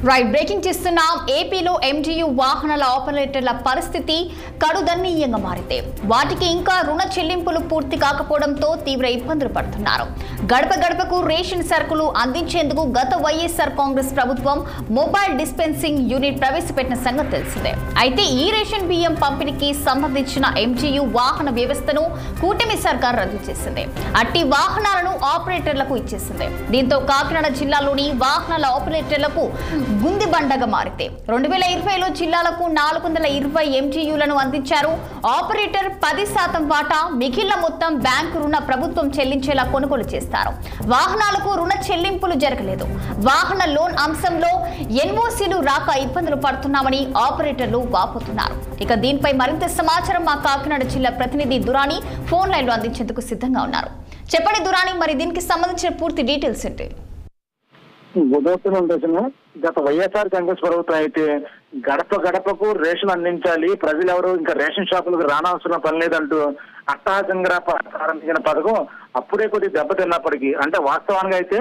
Right breaking చేస్తున్నాం. ఏపీలో MGU వాహనాల ఆపరేటర్ల పరిస్థితి కడుదన్నీయంగా మారింది. వాటికి ఇంకా రుణ చెల్లింపులు పూర్తి కాకపోవడంతో తీవ్ర ఇబ్బందులు పడుతున్నారు. గడప గడపకు రేషన్ సరుకులు అందించేందుకు గత వైఎస్ఆర్ కాంగ్రెస్ ప్రభుత్వం మొబైల్ డిస్పెన్సింగ్ యూనిట్ ప్రవేశపెట్టిన సంగతి తెలిసిందే. అయితే ఈ రేషన్ బియ్యం పంపిణీకి సంబంధించిన ఎంజీయూ వాహన వ్యవస్థను కూటమి సర్కార్ రద్దు చేసింది. అట్టి వాహనాలను ఆపరేటర్లకు ఇచ్చేసింది. దీంతో కాకినాడ జిల్లాలోని వాహనాల ఆపరేటర్లకు గుందిబండగా మారింది. 2020లో జిల్లాలకు 420 ఎంజీయూలను అందించారు. ఆపరేటర్ 10% వాటా, మిగిలిన మొత్తం బ్యాంకు రుణ ప్రభుత్వం చెల్లించేలా కొనుగోలు చేస్తారు. వాహనాలకు రుణ చెల్లింపులు జరగలేదు. వాహన లోన్ అంశంలో ఎన్ఓసీలు రాక ఇబ్బందులు పడుతున్నామని ఆపరేటర్లు వాపోతున్నారు. ఇక దీనిపై మరింత సమాచారం మా కాకినాడ జిల్లా ప్రతినిధి దురాని ఫోన్ లైన్ లో అందించేందుకు సిద్ధంగా ఉన్నారు. చెప్పండి దురాని, మరి దీనికి సంబంధించిన పూర్తి డీటెయిల్స్ ఏంటి? గత వైఎస్ఆర్ కాంగ్రెస్ ప్రభుత్వం అయితే గడప గడపకు రేషన్ అందించాలి, ప్రజలు ఎవరు ఇంకా రేషన్ షాపులకు రానవసరం పని లేదంటూ అట్టహాసంగా ప్రారంభించిన పథకం అప్పుడే కొద్దిగా దెబ్బతిన్నప్పటికీ, అంటే వాస్తవానికి అయితే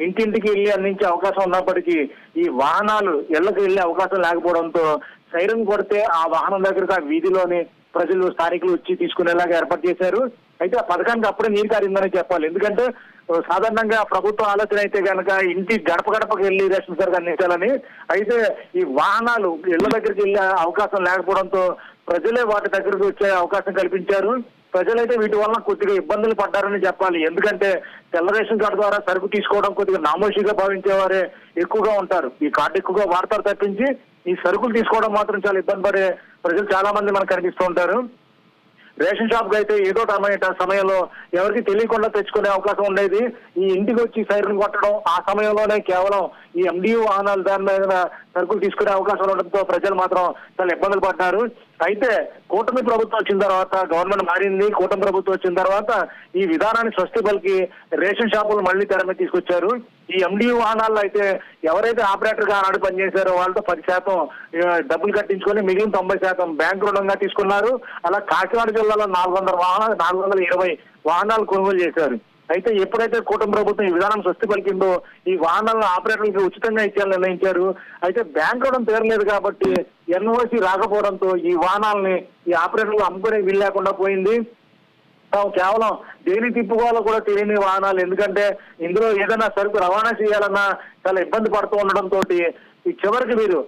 ఇంటింటికి వెళ్ళి అందించే అవకాశం ఉన్నప్పటికీ ఈ వాహనాలు ఇళ్లకు వెళ్లే అవకాశం లేకపోవడంతో సైరన్ కొడితే ఆ వాహనం దగ్గరకు ఆ వీధిలోని ప్రజలు స్థానికులు వచ్చి తీసుకునేలాగా ఏర్పాటు చేశారు. అయితే ఆ పథకానికి అప్పుడే నీరు కారిందని చెప్పాలి. ఎందుకంటే సాధారణంగా ప్రభుత్వ ఆలోచన అయితే కనుక ఇంటి గడప గడపకు వెళ్లి రేషన్ సరుకు అందించాలని. అయితే ఈ వాహనాలు ఇళ్ల దగ్గరికి వెళ్లే అవకాశం లేకపోవడంతో ప్రజలే వాటి దగ్గరకు వచ్చే అవకాశం కల్పించారు. ప్రజలైతే వీటి వల్ల కొద్దిగా ఇబ్బందులు పడ్డారని చెప్పాలి. ఎందుకంటే తెల్ల రేషన్ కార్డు ద్వారా సరుకు తీసుకోవడం కొద్దిగా నామోషిగా భావించేవారే ఎక్కువగా ఉంటారు. ఈ కార్డు ఎక్కువగా వాడతారు తప్పించి ఈ సరుకులు తీసుకోవడం మాత్రం చాలా ఇబ్బంది పడే ప్రజలు చాలా మంది మనకు కనిపిస్తూ ఉంటారు. రేషన్ షాప్ కి అయితే ఏదో సమయంలో ఎవరికి తెలియకుండా తెచ్చుకునే అవకాశం ఉండేది. ఈ ఇంటికి వచ్చి సైరన్ కొట్టడం, ఆ సమయంలోనే కేవలం ఈ ఎండియూ వాహనాలు దాని మీద సరుకులు తీసుకునే అవకాశం ఉండడంతో ప్రజలు మాత్రం చాలా ఇబ్బందులు పడ్డారు. అయితే కూటమి ప్రభుత్వం వచ్చిన తర్వాత గవర్నమెంట్ మారింది. కూటమి ప్రభుత్వం వచ్చిన తర్వాత ఈ విధానాన్ని స్వస్తి పలికి రేషన్ షాపులు మళ్లీ తెర మీద తీసుకొచ్చారు. ఈ ఎండియూ వాహనాల్లో అయితే ఎవరైతే ఆపరేటర్ గా ఆనాడు పనిచేశారో వాళ్ళతో 10% డబ్బులు కట్టించుకొని మిగిలిన 90% బ్యాంకు రుణంగా తీసుకున్నారు. అలా కాకినాడ జిల్లాలో 420 వాహనాలు కొనుగోలు చేశారు. అయితే ఎప్పుడైతే కూటమి ప్రభుత్వం ఈ విధానం స్వస్తి పలికిందో ఈ వాహనాలను ఆపరేటర్లకు ఉచితంగా ఇచ్చేయాలని నిర్ణయించారు. అయితే బ్యాంక్ రుణం తీరలేదు కాబట్టి ఎన్ఓసి రాకపోవడంతో ఈ వాహనాలని ఈ ఆపరేటర్లు అమ్ముకునే వీలు లేకుండా పోయింది. కేవలం దేని తిప్పుకోవాలో కూడా తెలియని వాహనాలు. ఎందుకంటే ఇందులో ఏదైనా సరుకు రవాణా చేయాలన్నా చాలా ఇబ్బంది పడుతూ ఉండడంతో ఈ చివరికి వీరు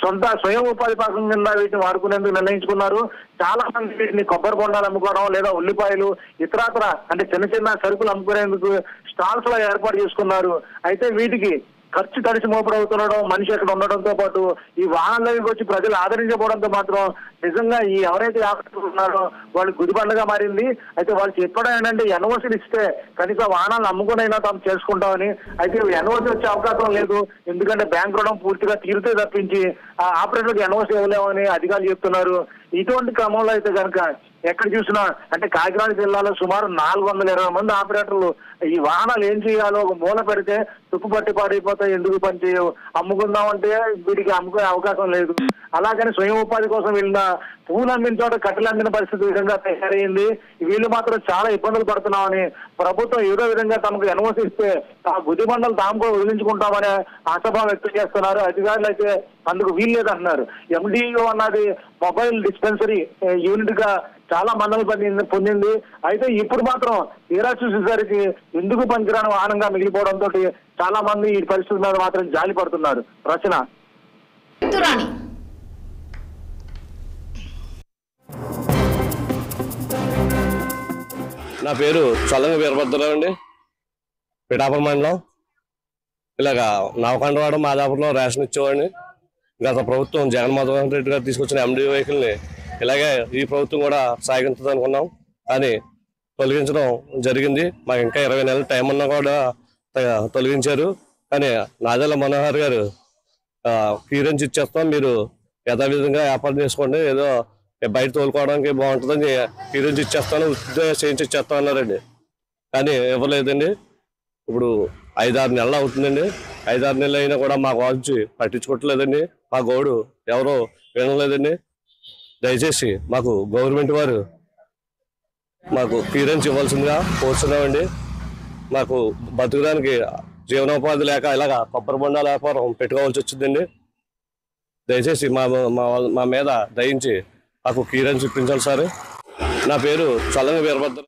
సొంత స్వయం ఉపాధి పథకం కింద వీటిని వాడుకునేందుకు నిర్ణయించుకున్నారు. చాలా మంది వీటిని కొబ్బరి బొండాలు అమ్ముకోవడం లేదా ఉల్లిపాయలు ఇతరాతర అంటే చిన్న చిన్న సరుకులు అమ్ముకునేందుకు స్టాల్స్ లో ఏర్పాటు చేసుకున్నారు. అయితే వీటికి ఖర్చు తడిసి మోపడవుతుండడం, మనిషి అక్కడ ఉండడంతో పాటు ఈ వాహనాలకు వచ్చి ప్రజలు ఆదరించకపోవడంతో మాత్రం నిజంగా ఈ ఎవరైతే ఉన్నారో వాళ్ళు గుదిబండగా మారింది. అయితే వాళ్ళు చెప్పడం ఏంటంటే ఎన్ఓసీలు ఇస్తే కనీసం వాహనాలను అమ్ముకునైనా తాము చేసుకుంటామని. అయితే ఎన్ఓసీ వచ్చే అవకాశం లేదు. ఎందుకంటే బ్యాంక్ రుణం పూర్తిగా తీరితే తప్పించి ఆ ఆపరేటర్లకు ఎన్ఓసీ ఇవ్వలేమని అధికారులు చెప్తున్నారు. ఇటువంటి క్రమంలో అయితే కనుక ఎక్కడ చూసినా అంటే కాకినాడ జిల్లాలో సుమారు 420 మంది ఆపరేటర్లు ఈ వాహనాలు ఏం చేయాలో ఒక మూల పెడితే తుప్పు పట్టి పాడైపోతాయి, ఎందుకు పని చేయవు, అమ్ముకుందామంటే వీటికి అమ్ముకునే అవకాశం లేదు. అలాగని స్వయం ఉపాధి కోసం వెళ్ళిన పువ్వులు అమ్మిన చోట కట్టెలు అమ్మిన పరిస్థితి విధంగా తయారైంది. వీళ్ళు మాత్రం చాలా ఇబ్బందులు పడుతున్నామని ప్రభుత్వం ఏదో విధంగా తమకు ఎన్ఓసి ఇస్తే ఆ గుది మండలు తాము వదిలించుకుంటామని ఆశాభావం వ్యక్తం చేస్తున్నారు. అధికారులు అయితే అందుకు వీల్లేదంటున్నారు. ఎండియూ అన్నది మొబైల్ డిస్పెన్సరీ యూనిట్ గా చాలా మన్నలు పొందింది. అయితే ఇప్పుడు మాత్రం తీరా చూసేసరికి ఎందుకు పనికిరాని వాహనంగా మిగిలిపోవడంతో చాలా మంది ఈ పరిస్థితి మీద మాత్రం జాలి పడుతున్నారు. రచన నా పేరు చల్లంగా వీరభద్రరావు అండి, పిఠాపురం మండలం. ఇలాగా నవకండవాడ మాదాపురంలో రేషన్ ఇచ్చేవాడిని. గత ప్రభుత్వం జగన్మోహన్ రెడ్డి గారు తీసుకొచ్చిన ఎండి వెహికల్ని ఇలాగే ఈ ప్రభుత్వం కూడా సాగించదు అనుకున్నాం, కానీ తొలగించడం జరిగింది. మాకు ఇంకా 20 నెలల టైం ఉన్నా కూడా తొలగించారు. కానీ నాదెళ్ల మనోహర్ గారు క్లియరెన్స్ ఇచ్చేస్తాం, మీరు యథావిధంగా వ్యాపారం చేసుకోండి, ఏదో బయట తోలుకోవడానికి బాగుంటుందని క్లియరెన్స్ ఇచ్చేస్తాను, చేయించి ఇచ్చేస్తాను అన్నారండి. కానీ ఇవ్వలేదండి. ఇప్పుడు 5-6 నెలలు అవుతుందండి. 5-6 నెలలు అయినా కూడా మాకు వచ్చి పట్టించుకోవట్లేదండి. మా గోడు ఎవరో వినలేదండి. దయచేసి మాకు గవర్నమెంట్ వారు మాకు క్లియరెన్స్ ఇవ్వాల్సిందిగా కోరుతున్నామండి. మాకు బతకడానికి జీవనోపాధి లేక ఇలాగా కొబ్బరి బొండాల వ్యాపారం పెట్టుకోవాల్సి వచ్చిందండి. దయచేసి మా మీద దయించి మాకు క్లియరెన్స్ ఇప్పించాలి సార్. నా పేరు చల్లంగి వీరభద్ర.